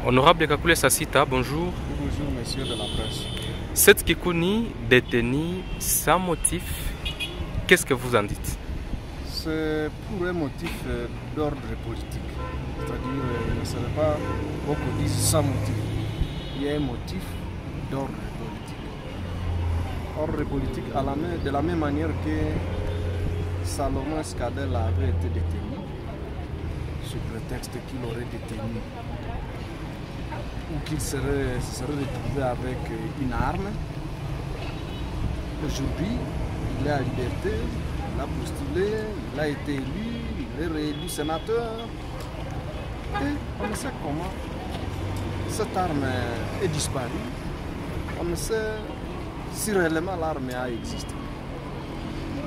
Honorable Kakule Sassita, bonjour. Bonjour, messieurs de la presse. Cette Kikouni détenue sans motif, qu'est-ce que vous en dites? C'est pour un motif d'ordre politique. C'est-à-dire, il ne serait pas, beaucoup disent, sans motif. Il y a un motif d'ordre politique. Ordre politique de la même manière que Salomon Escadel avait été détenu, sous prétexte qu'il aurait détenu ou qu'il se serait retrouvé avec une arme. Aujourd'hui, il est à liberté, il a postulé, il a été élu, il est réélu sénateur. Et on ne sait comment cette arme est disparue. On ne sait si réellement l'arme a existé.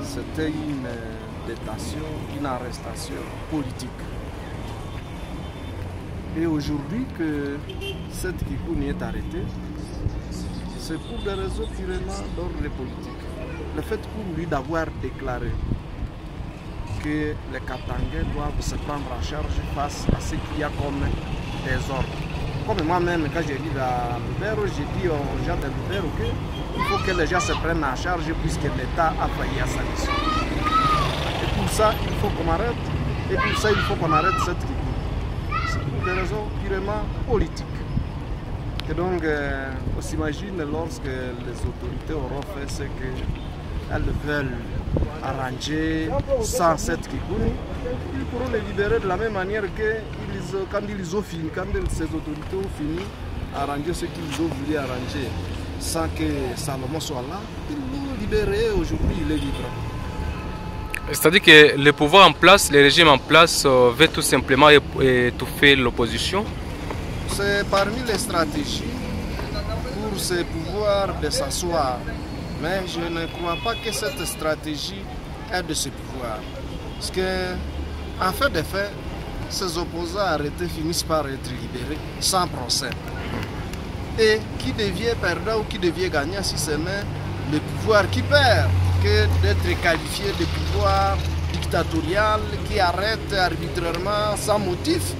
C'était une détention, une arrestation politique. Et aujourd'hui que cette Kikouni est arrêtée, c'est pour des raisons purement d'ordre politique. Le fait pour lui d'avoir déclaré que les Katangais doivent se prendre en charge face à ce qu'il y a comme désordre. Comme moi-même, quand j'arrive à Lubero, j'ai dit aux gens de Lubero qu'il faut que les gens se prennent en charge puisque l'État a failli à sa mission. Et pour ça, il faut qu'on arrête. Et pour ça, il faut qu'on arrête cette Kikouni. C'est pour des raisons purement politiques. Et donc, on s'imagine lorsque les autorités auront fait ce qu'elles veulent arranger sans cette Kikouni, ils pourront les libérer de la même manière que quand ces autorités ont fini d'arranger ce qu'ils ont voulu arranger sans que Salomon soit là, ils l'ont libéré. Aujourd'hui, il est libre. C'est-à-dire que le pouvoir en place, le régime en place veut tout simplement étouffer l'opposition. C'est parmi les stratégies pour ce pouvoir de s'asseoir. Mais je ne crois pas que cette stratégie est de ce pouvoir. Parce que, en fait de fait, ces opposants arrêtés finissent par être libérés sans procès. Et qui devient perdant ou qui devient gagnant si ce n'est le pouvoir qui perd que d'être qualifié de pouvoir dictatorial qui arrête arbitrairement sans motif?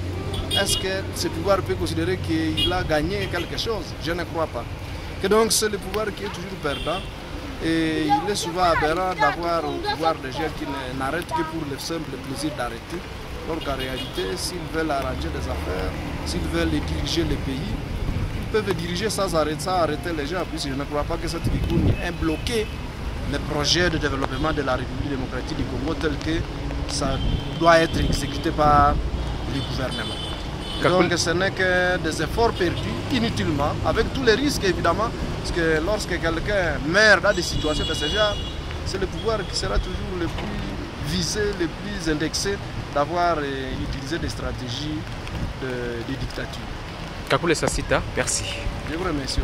Est-ce que ce pouvoir peut considérer qu'il a gagné quelque chose? Je ne crois pas. Et donc c'est le pouvoir qui est toujours perdant. Et il est souvent aberrant d'avoir au pouvoir des gens qui n'arrêtent que pour le simple plaisir d'arrêter. Donc en réalité, s'ils veulent arranger des affaires, s'ils veulent diriger le pays, ils peuvent diriger sans arrêter les gens. Puisque je ne crois pas que cette Kikouni ait bloqué le projet de développement de la République démocratique du Congo tel que ça doit être exécuté par le gouvernement. Donc ce n'est que des efforts perdus inutilement, avec tous les risques évidemment, parce que lorsque quelqu'un meurt dans des situations de ce genre, c'est le pouvoir qui sera toujours le plus visé, le plus indexé d'avoir utilisé des stratégies de dictature. Kakule Sassita, merci. Je vous remercie.